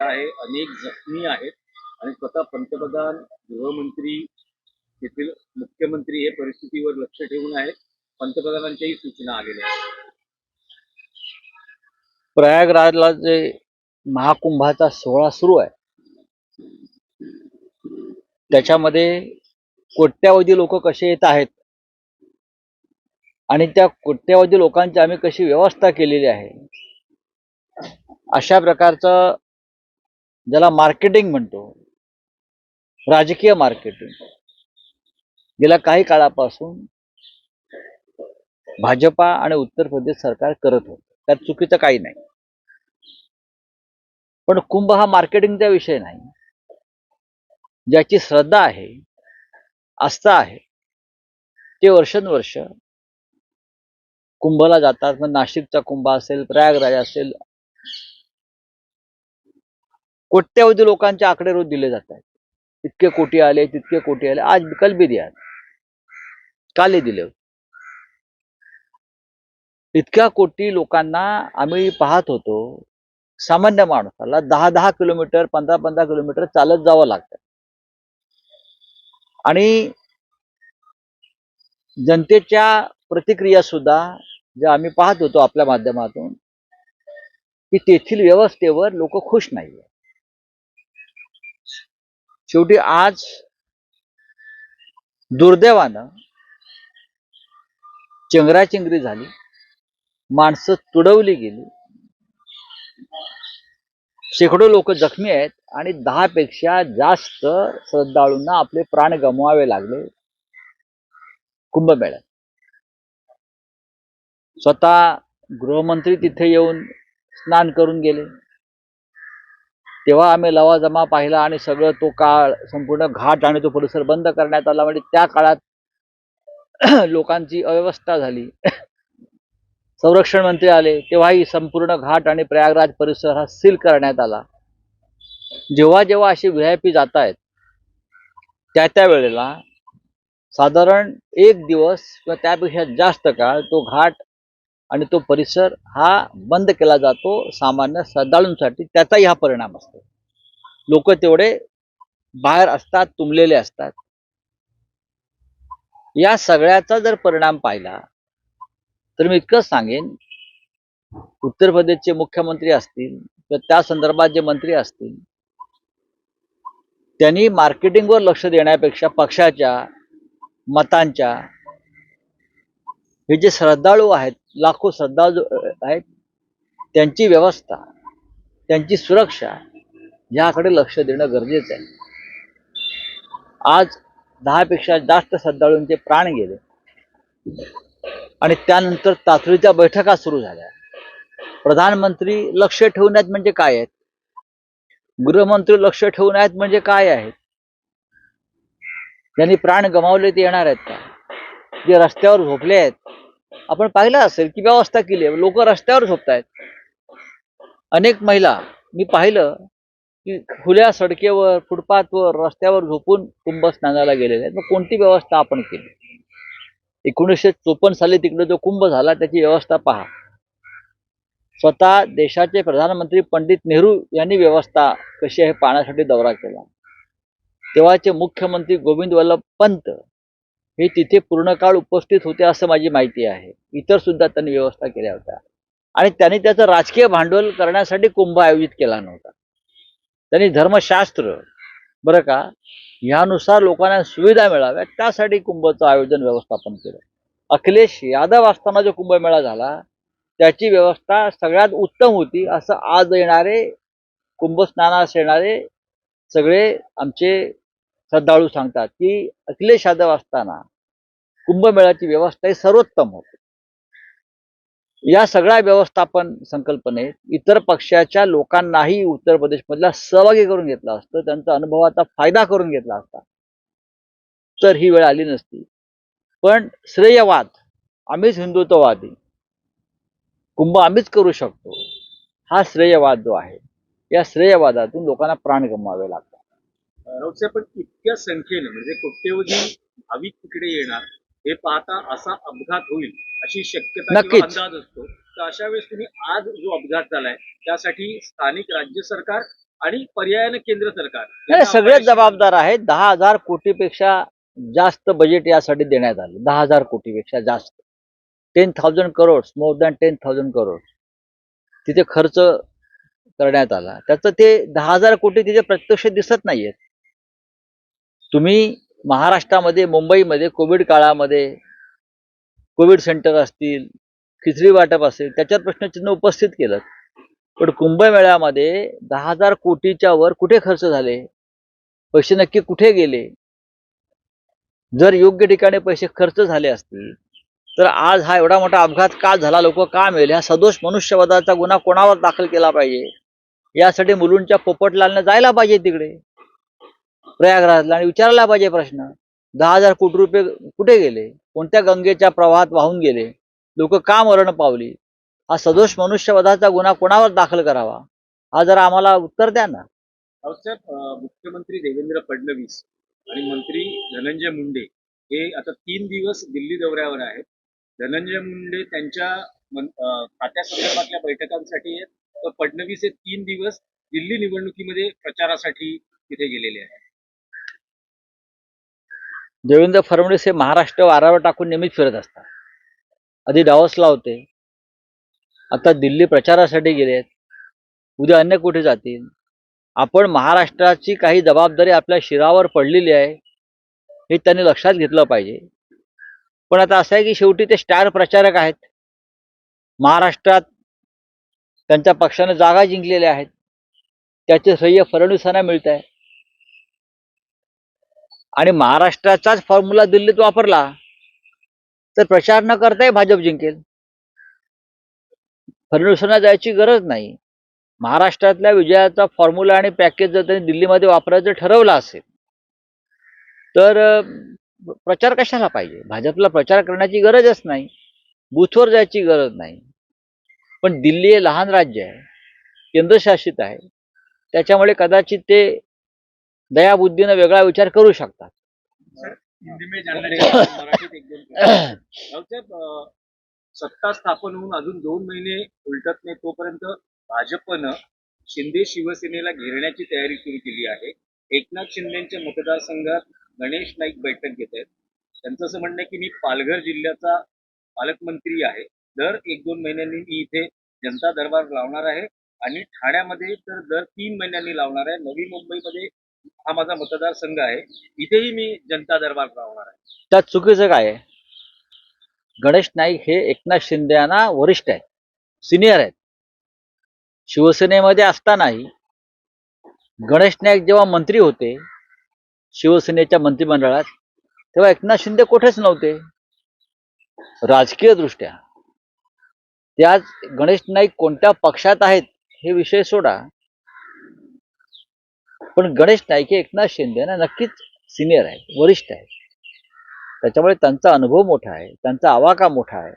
आहे, अनेक जखमी आहेत आणि स्वतः पंतप्रधान, गृहमंत्री, येथील मुख्यमंत्री हे परिस्थितीवर लक्ष ठेवून आहेत. पंतप्रधानांच्याही सूचना आलेल्या आहेत. प्रयागराजला जे महाकुंभाचा सोहळा सुरू आहे त्याच्यामध्ये कोट्यावधी लोक कसे येत आहेत आणि त्या कोट्यावधी लोकांची आम्ही कशी व्यवस्था केलेली आहे, अशा प्रकारचं ज्याला मार्केटिंग म्हणतो, राजकीय मार्केटिंग गेल्या काही काळापासून भाजपा आणि उत्तर प्रदेश सरकार करत होतं. त्यात चुकीचं काही नाही, पण कुंभ हा मार्केटिंगचा विषय नाही. ज्याची श्रद्धा आहे, आस्था आहे, ते वर्षानुवर्ष कुंभला जातात. मग नाशिकचा कुंभ असेल, प्रयागराज असेल, कोट्यावधी लोकांचे आकडे रोज दिले जात आहेत. इतके कोटी आले, तितके कोटी आले. आज कल भी दिया, कालही दिले होते. इतक्या कोटी लोकांना आम्ही पाहत होतो. सामान्य माणसाला 10-10 किलोमीटर, 15-15 किलोमीटर चालत जावं लागतं आणि जनतेच्या प्रतिक्रिया सुद्धा ज्या आम्ही पाहत होतो आपल्या माध्यमातून, की तेथील व्यवस्थेवर लोक खुश नाहीये. शेवटी आज दुर्दैवानं चेंगराचेंगरी झाली, माणसं तुडवली गेली, शेकडो लोक जखमी आहेत आणि 10 पेक्षा जास्त श्रद्धाळूंना आपले प्राण गमवावे लागले कुंभमेळ्यात. स्वतः गृहमंत्री तिथे येऊन स्नान करून गेले. तेव्हा आम्ही लवाजमा पाहिला आणि सगळं तो काळ, संपूर्ण घाट आणि तो परिसर बंद करण्यात आला. म्हणजे त्या काळात लोकांची अव्यवस्था झाली. संरक्षण मंत्री आले तेव्हाही संपूर्ण घाट आणि प्रयागराज परिसर हा सील करण्यात आला. जेव्हा जेव्हा असे VIP जात आहेत त्या वेळेला साधारण 1 दिवस किंवा त्यापेक्षा जास्त काळ तो घाट आणि तो परिसर हा बंद केला जातो सामान्य श्रद्धाळूंसाठी. त्याचाही हा परिणाम असतो. लोक तेवढे बाहेर असतात, तुंबलेले असतात. या सगळ्याचा जर परिणाम पाहिला तर मी इतकंच सांगेन, उत्तर प्रदेशचे मुख्यमंत्री असतील किंवा त्या संदर्भात जे मंत्री असतील, त्यांनी मार्केटिंगवर लक्ष देण्यापेक्षा पक्षाच्या मतांच्या, हे जे श्रद्धाळू आहेत, लाखो श्रद्धाळू आहेत, त्यांची व्यवस्था, त्यांची सुरक्षा याकडे लक्ष देणं गरजेचं आहे. आज 10 पेक्षा जास्त श्रद्धाळूंचे प्राण गेले आणि त्यानंतर तातडीच्या बैठका सुरू झाल्या. प्रधानमंत्री लक्ष ठेवून आहेत म्हणजे काय आहेत, गृहमंत्री लक्ष ठेवून आहेत म्हणजे काय आहेत. ज्यांनी प्राण गमावले ते येणार आहेत का? जे रस्त्यावर झोपले आहेत, आपण पाहिलं असेल की व्यवस्था केली आहे, लोक रस्त्यावर झोपतायत. अनेक महिला मी पाहिलं की खुल्या सडकेवर, फुटपाथवर, रस्त्यावर झोपून कुंभ स्नानाला गेलेले आहेत. मग कोणती व्यवस्था आपण केली? 1954 साली तिकडे जो कुंभ झाला त्याची व्यवस्था पहा. स्वतः देशाचे प्रधानमंत्री पंडित नेहरू यांनी व्यवस्था कशी आहे पाहण्यासाठी दौरा केला. तेव्हाचे मुख्यमंत्री गोविंद वल्लभ पंत हे तिथे पूर्ण काळ उपस्थित होते असं माझी माहिती आहे. इतर सुद्धा त्यांनी व्यवस्था केल्या होत्या आणि त्यांनी त्याचं राजकीय भांडवल करण्यासाठी कुंभ आयोजित केला नव्हता. त्यांनी धर्मशास्त्र, बरं का, यानुसार लोकांना सुविधा मिळाव्या त्यासाठी कुंभचं आयोजन व्यवस्थापन केलं. अखिलेश यादव असताना जो कुंभमेळा झाला त्याची व्यवस्था सगळ्यात उत्तम होती असं आज येणारे कुंभस्नानास येणारे सगळे आमचे श्रद्धाळू सांगतात की अखिलेश यादव असताना कुंभमेळ्याची व्यवस्था ही सर्वोत्तम होती. या सगळ्या व्यवस्थापन संकल्पनेत इतर पक्षाच्या लोकांनाही उत्तर प्रदेशमधला सहभागी करून घेतला असतं, त्यांचा अनुभवाचा फायदा करून घेतला असता तर ही वेळ आली नसती. पण श्रेयवाद, आम्हीच हिंदुत्ववादी, कुंभ आम्हीच करू शकतो, हा श्रेयवाद जो आहे, या श्रेयवादातून लोकांना प्राण गमवावे लागतात. राऊत पण इतक्या संख्येने म्हणजे कोट्यवधी भाविक तिकडे येणार हे पाहता असा अपघात होईल अशी शक्यता किंवा अंदाज असतो. तर अशा वेळेस तुम्ही आज जो अपघात झालाय त्यासाठी स्थानिक राज्य सरकार आणि पर्यायाने केंद्र सरकार नाही, यांना सगळेच अपयशी जबाबदार आहेत. 10,000 कोटीपेक्षा जास्त बजेट यासाठी देण्यात आलं. 10,000 कोटीपेक्षा जास्त. 10,000 करोड, मोर दॅन 10,000 करोड तिथे खर्च करण्यात आला. त्याचं ते 10,000 कोटी तिथे प्रत्यक्ष दिसत नाहीयेत. तुम्ही महाराष्ट्रामध्ये, मुंबईमध्ये कोविड काळामध्ये कोविड सेंटर असतील, खिचडी वाटप असेल, त्याच्यात प्रश्नचिन्ह उपस्थित केलं. पण कुंभमेळ्यामध्ये 10,000 कोटीच्या वर कुठे खर्च झाले? पैसे नक्की कुठे गेले? जर योग्य ठिकाणी पैसे खर्च झाले असतील तर आज हा एवढा मोठा अपघात का झाला, लोक का मेले, हा सदोष मनुष्यवधाचा गुन्हा कोणावर दाखल केला पाहिजे, यासाठी मुलुंडच्या पोपटलालने जायला पाहिजे तिकडे प्रयागराजला आणि विचारायला पाहिजे प्रश्न. 10,000 कोटी रुपये कुठे गेले, कोणत्या गंगेच्या प्रवाहात वाहून गेले, लोक का मरण पावली, हा सदोष मनुष्यवधाचा गुन्हा कोणावर दाखल करावा, हा जरा आम्हाला उत्तर द्या ना. रावसाहेब, मुख्यमंत्री देवेंद्र फडणवीस आणि मंत्री धनंजय मुंडे हे आता 3 दिवस दिल्ली दौऱ्यावर आहेत. धनंजय मुंडे त्यांच्या खात्यासंदर्भातल्या बैठकांसाठी आहेत, तर फडणवीस हे 3 दिवस दिल्ली निवडणुकीमध्ये प्रचारासाठी तिथे गेलेले आहेत. देवेंद्र फडणवीस हे महाराष्ट्र वाऱ्यावर टाकून नेहमीच फिरत असतात. आधी डावसला होते, आता दिल्ली प्रचारासाठी गेले आहेत, उद्या अन्य कुठे जातील. आपण महाराष्ट्राची काही जबाबदारी आपल्या शिरावर पडलेली आहे हे त्यांनी लक्षात घेतलं पाहिजे. पण आता असं आहे की शेवटी ते स्टार प्रचारक आहेत. महाराष्ट्रात त्यांच्या पक्षाने जागा जिंकलेल्या आहेत, त्याचे श्रेय फडणवीसांना मिळत आहे आणि महाराष्ट्राचाच फॉर्म्युला दिल्लीत वापरला तर प्रचार न करताही भाजप जिंकेल. फडणवीसांना जायची गरज नाही. महाराष्ट्रातल्या विजयाचा फॉर्म्युला आणि पॅकेज जर त्यांनी दिल्लीमध्ये वापरायचं ठरवलं असेल तर प्रचार कशाला पाहिजे. भाजपला प्रचार करण्याची गरजच नाही, बूथवर जायची गरज नाही. पण दिल्ली हे लहान राज्य आहे, केंद्रशासित आहे, त्याच्यामुळे कदाचित ते दयाबुद्धीनं वेगळा विचार करू शकतात. हिंदी में जानना रहेगा, मराठीत एक दोन प्रश्न. रावसाहेब, सत्ता स्थापन होऊन अजून 2 महिने उलटत नाही तोपर्यंत भाजपनं शिंदे शिवसेनेला घेरण्याची तयारी सुरू केली आहे. एकनाथ शिंदेच्या मतदारसंघात गणेश नाईक बैठक घेत आहेत. त्यांचं असं म्हणणं आहे की मी पालघर जिल्ह्याचा पालकमंत्री आहे, दर 1-2 महिन्यांनी मी इथे जनता दरबार लावणार आहे आणि ठाण्यामध्ये तर दर 3 महिन्यांनी लावणार आहे. नवी मुंबईमध्ये हा माझा मतदारसंघ आहे, इथेही मी जनता दरबार लावणार आहे. त्यात चुकीचं काय आहे. गणेश नाईक हे एकनाथ शिंदे यांना वरिष्ठ आहेत, सिनियर आहेत. शिवसेनेमध्ये असतानाही गणेश नाईक जेव्हा मंत्री होते शिवसेनेच्या मंत्रिमंडळात तेव्हा एकनाथ शिंदे कुठेच नव्हते. राजकीय दृष्ट्या त्याच गणेश नाईक कोणत्या पक्षात आहेत हे विषय सोडा, पण गणेश नाईक हे एकनाथ शिंदे ना नक्कीच सिनियर आहेत, वरिष्ठ आहेत. त्याच्यामुळे त्यांचा अनुभव मोठा आहे, त्यांचा आवाका मोठा आहे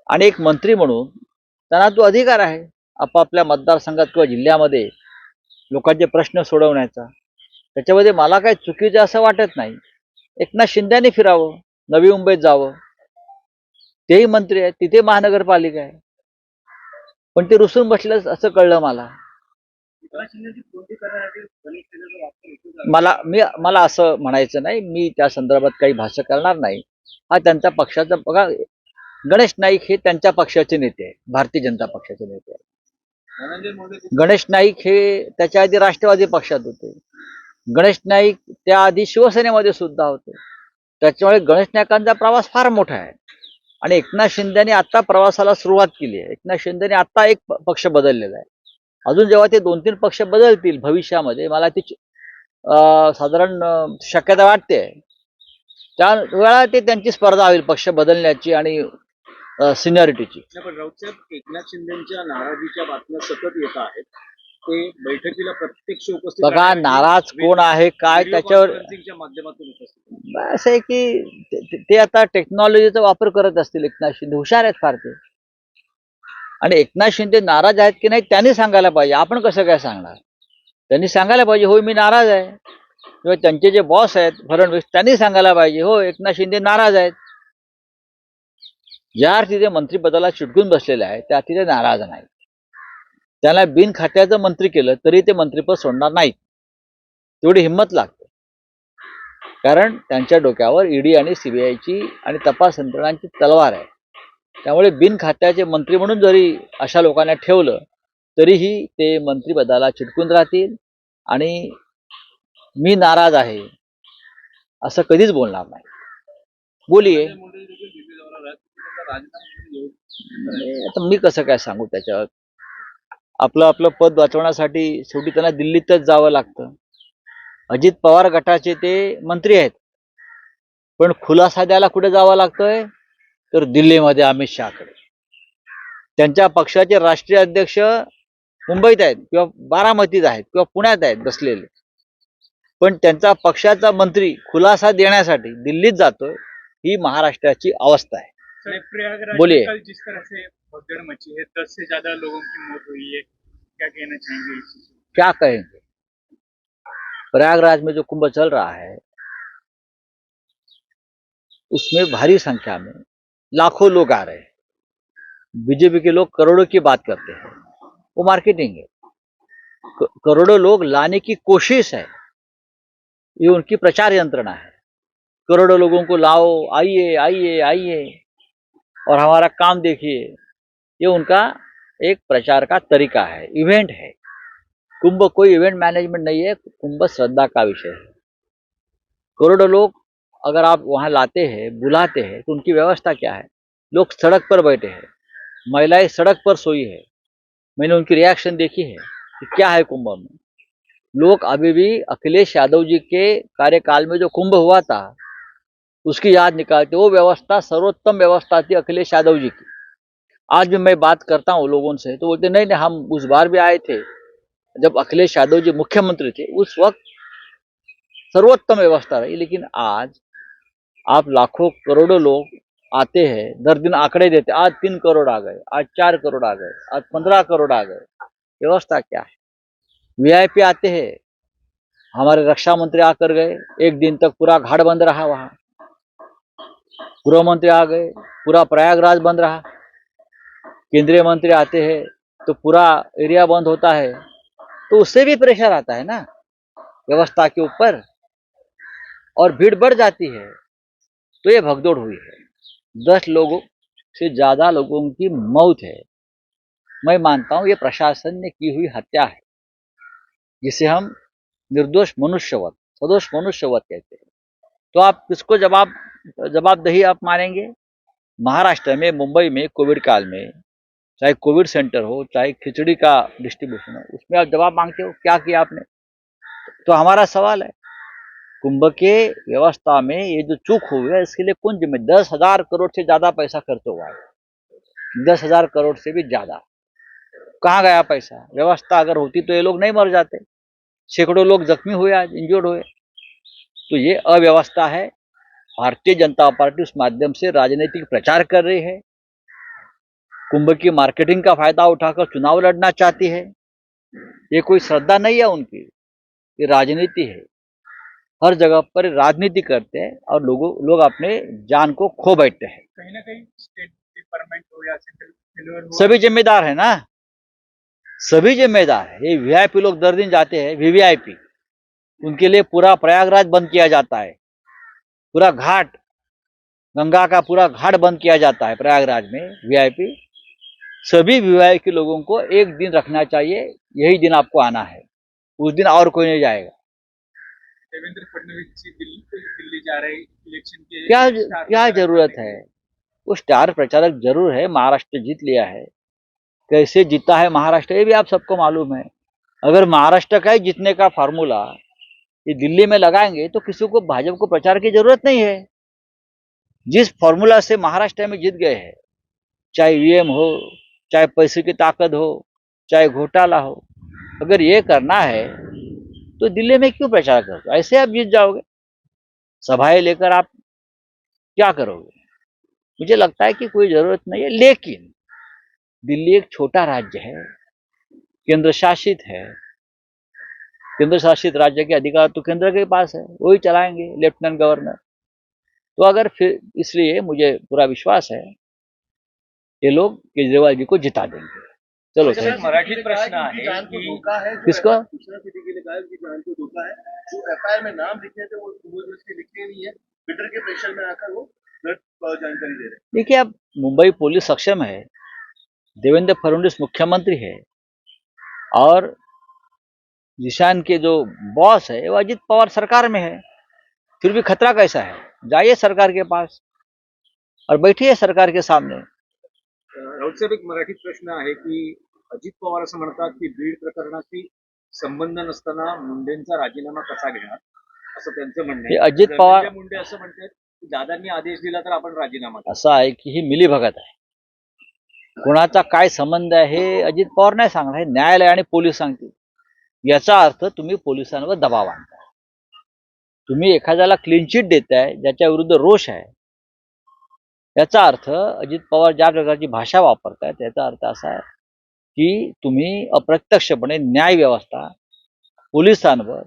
आणि एक मंत्री म्हणून त्यांना तो अधिकार आहे आपापल्या मतदारसंघात किंवा जिल्ह्यामध्ये लोकांचे प्रश्न सोडवण्याचा. त्याच्यामध्ये मला काही चुकीचं असं वाटत नाही. एकनाथ शिंदेने फिरावं, नवी मुंबईत जावं, तेही मंत्री आहेत, तिथे महानगरपालिका आहे, पण ते रुसून बसलं असं कळलं मला. मला असं म्हणायचं नाही, मी त्या संदर्भात काही भाष्य करणार नाही. हा त्यांच्या पक्षाचा बघा, गणेश नाईक हे त्यांच्या पक्षाचे नेते आहे, भारतीय जनता पक्षाचे नेते आहे. गणेश नाईक हे त्याच्या आधी राष्ट्रवादी पक्षात होते. गणेश नाईक त्याआधी शिवसेनेमध्ये सुद्धा होते. त्याच्यामुळे गणेश नाईकांचा प्रवास फार मोठा आहे आणि एकनाथ शिंदेने आता प्रवासाला सुरुवात केली आहे. एकनाथ शिंदेने आता एक पक्ष बदललेला आहे. अजून जेव्हा ते 2-3 पक्ष बदलतील भविष्यामध्ये, मला ती साधारण शक्यता वाटते, त्यावेळा ते त्यांची स्पर्धा होईल पक्ष बदलण्याची आणि सिनियरिटीची. पण राऊतसाहेब, एकनाथ शिंदेच्या नाराजीच्या बातम्या सतत येत आहेत. ते बैठकीला प्रत्यक्ष उपस्थित बघा, राहण्याऐवजी नाराज कोण आहे काय व्हिडिओ त्याच्यावर कॉन्फरन्सिंगच्या माध्यमातून उपस्थित आहेत. असं आहे की ते आता टेक्नॉलॉजीचा वापर करत असतील. एकनाथ शिंदे हुशार आहेत फार ते, आणि एकनाथ शिंदे नाराज आहेत की नाही त्यांनी सांगायला पाहिजे, आपण कसं काय सांगणार. त्यांनी सांगायला पाहिजे हो मी नाराज आहे, किंवा त्यांचे जे बॉस आहेत फडणवीस त्यांनी सांगायला पाहिजे हो एकनाथ शिंदे नाराज आहेत. ज्या तिथे मंत्रिपदाला चिटकून बसलेले आहेत त्या तिथे नाराज नाही. त्याला बिन खात्याचं मंत्री केलं तरी ते मंत्रीपद सोडणार नाहीत. तेवढी हिंमत लागते. कारण त्यांच्या डोक्यावर ईडी आणि सीबीआयची आणि तपास यंत्रणांची तलवार आहे. त्यामुळे बिन खात्याचे मंत्री म्हणून जरी अशा लोकांना ठेवलं तरीही ते मंत्रिपदाला चिटकून राहतील आणि मी नाराज आहे असं कधीच बोलणार नाही. बोलिये. आता मी कसं काय सांगू त्याच्यावर. आपलं आपलं पद वाचवण्यासाठी शेवटी त्यांना दिल्लीतच जावं लागतं. अजित पवार गटाचे ते मंत्री आहेत, पण खुलासा द्यायला कुठे जावं लागतंय तर दिल्लीमध्ये अमित शहाकडे. त्यांच्या पक्षाचे राष्ट्रीय अध्यक्ष मुंबईत आहेत किंवा बारामतीत आहेत किंवा पुण्यात आहेत बसलेले, पण त्यांचा पक्षाचा मंत्री खुलासा देण्यासाठी दिल्लीत जातोय. ही महाराष्ट्राची अवस्था आहे. प्रयागराज बोलिए. में कल जिस तरह से भगदड़ मची है, 10 से ज्यादा लोगों की मौत हुई है, क्या कहना चाहेंगे इस चीज़ पे? क्या कहेंगे. प्रयागराज में जो कुंभ चल रहा है उसमें भारी संख्या में लाखों लोग आ रहे हैं. बीजेपी के लोग करोड़ों की बात करते हैं, वो मार्केटिंग है. करोड़ों लोग लाने की कोशिश है, ये उनकी प्रचार यंत्रणा है. करोड़ों लोगों को लाओ, आइए आइए आइए और हमारा काम देखिए, ये उनका एक प्रचार का तरीका है, इवेंट है. कुंभ कोई इवेंट मैनेजमेंट नहीं है, कुंभ श्रद्धा का विषय है. करोड़ों लोग अगर आप वहां लाते हैं, बुलाते हैं, तो उनकी व्यवस्था क्या है. लोग सड़क पर बैठे हैं, महिलाएं सड़क पर सोई है. मैंने उनकी रिएक्शन देखी है कि क्या है कुंभ में. लोग अभी भी अखिलेश यादव जी के कार्यकाल में जो कुंभ हुआ था उसकी याद निकालते. वो व्यवस्था सर्वोत्तम व्यवस्था थी अखिलेश यादव जी की. आज भी मैं बात करता हूँ लोगों से तो बोलते नहीं नहीं, हम उस बार भी आए थे जब अखिलेश यादव जी मुख्यमंत्री थे, उस वक्त सर्वोत्तम व्यवस्था रही. लेकिन आज आप लाखों करोड़ों लोग आते हैं, दर दिन आंकड़े देते. आज 3 करोड़ आ गए, आज 4 करोड़ आ गए, आज 15 करोड़ आ गए. व्यवस्था क्या है. वीआईपी आते हैं. हमारे रक्षा मंत्री आकर गए, एक दिन तक पूरा घाट बंद रहा. वहां गृह मंत्री आ गए, पूरा प्रयागराज बंद रहा. केंद्रीय मंत्री आते हैं तो पूरा एरिया बंद होता है. तो उससे भी प्रेशर आता है ना व्यवस्था के ऊपर, और भीड़ बढ़ जाती है. तो ये भगदौड़ हुई है. 10 लोगों से ज्यादा लोगों की मौत है. मैं मानता हूं ये प्रशासन ने की हुई हत्या है, जिसे हम निर्दोष मनुष्यवध, सदोष मनुष्यवध कहते हैं. तो आप किसको जवाबदेही आप मानेंगे. महाराष्ट्र में, मुंबई में कोविड काल में, चाहे कोविड सेंटर हो, चाहे खिचड़ी का डिस्ट्रीब्यूशन हो, उसमें आप जवाब मांगते हो क्या किया आपने. तो हमारा सवाल है, कुंभ के व्यवस्था में ये जो चूक हुई है इसके लिए कौन जिम्मेदार. 10,000 करोड़ से ज्यादा पैसा खर्च हुआ है, 10,000 करोड़ से भी ज्यादा. कहाँ गया पैसा. व्यवस्था अगर होती तो ये लोग नहीं मर जाते. सैकड़ों लोग जख्मी हुए, आज इंजर्ड हुए. तो ये अव्यवस्था है. भारतीय जनता पार्टी उस माध्यम से राजनीतिक प्रचार कर रही है, कुंभ की मार्केटिंग का फायदा उठाकर चुनाव लड़ना चाहती है. ये कोई श्रद्धा नहीं है उनकी, ये राजनीति है. हर जगह पर राजनीति करते हैं और लोग अपने जान को खो बैठते हैं. कहीं ना कहीं स्टेट डिपार्टमेंट हो या सेंट्रल हो, सभी जिम्मेदार है ना, सभी जिम्मेदार है. ये वीआईपी लोग दर दिन जाते हैं, वीवीआईपी, उनके लिए पूरा प्रयागराज बंद किया जाता है. पूरा घाट, गंगा का पूरा घाट बंद किया जाता है प्रयागराज में. वीआईपी, सभी वीआईपी लोगों को एक दिन रखना चाहिए. यही दिन आपको आना है, उस दिन और कोई नहीं जाएगा. देवेंद्र फडणवीस जी दिल्ली जा रहे इलेक्शन के क्या जरूरत है. वो स्टार प्रचारक जरूर है, महाराष्ट्र जीत लिया है. कैसे जीता है महाराष्ट्र ये भी आप सबको मालूम है. अगर महाराष्ट्र का ही जीतने का फार्मूला ये दिल्ली में लगाएंगे तो किसी को भाजपा को प्रचार की जरूरत नहीं है. जिस फॉर्मूला से महाराष्ट्र में जीत गए हैं, चाहे ईवीएम हो, चाहे पैसे की ताकत हो, चाहे घोटाला हो, अगर ये करना है तो दिल्ली में क्यों प्रचार करते. ऐसे आप जीत जाओगे. सभाएं लेकर आप क्या करोगे. मुझे लगता है कि कोई जरूरत नहीं है. लेकिन दिल्ली एक छोटा राज्य है, केंद्र शासित है. केंद्र शासित राज्य के अधिकार तो केंद्र के पास है, वही चलाएंगे, लेफ्टिनेंट गवर्नर. तो अगर फिर, इसलिए मुझे पूरा विश्वास है ये लोग केजरीवाल जी को जिता देंगे. चलो सर, एक मराठीत प्रश्न आहे जान को की धोखा है जो किसको? सूचना पीढ़ी के लिए कहा है कि जान को धोखा है जो एफआईआर में नाम लिखे थे वो जबरदस्ती लिखे नहीं है ट्विटर के प्रेशर में आकर वो गलत जानकारी दे रहे हैं। देखिए, अब मुंबई पुलिस सक्षम है, देवेंद्र फडणवीस मुख्यमंत्री है और जिशान के जो बॉस है वो अजित पवार सरकार में है। फिर भी खतरा कैसा है? जाइए सरकार के पास और बैठिए सरकार के सामने। राऊत साहेब, एक मराठीत प्रश्न आहे की अजित पवार असं म्हणतात की बीड प्रकरणाशी संबंध नसताना मुंडेंचा राजीनामा कसा घेणार, असं त्यांचं म्हणणं हे आहे. अजित पवार- धनंजय मुंडे असं म्हणतात की दादांनी आदेश दिला तर आपण राजीनामा देऊ. असं आहे की ही मिलीभगत आहे. कोणाचा काय संबंध आहे हे अजित पवार नाही सांगणार, हे न्यायालय आणि पोलीस सांगतील. याचा अर्थ तुम्ही पोलिसांवर दबाव आणताय. तुम्ही एखाद्याला क्लीन चिट देताय ज्याच्या विरुद्ध रोष आहे. याचा अर्थ अजित पवार ज्या प्रकारची भाषा वापरतायत त्याचा अर्थ असा आहे की तुम्ही अप्रत्यक्षपणे न्याय व्यवस्था, पोलिसांवर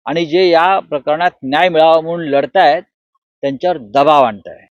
आणि जे या प्रकरणात न्याय मिळावा म्हणून लढतायत त्यांच्यावर दबाव आणताय.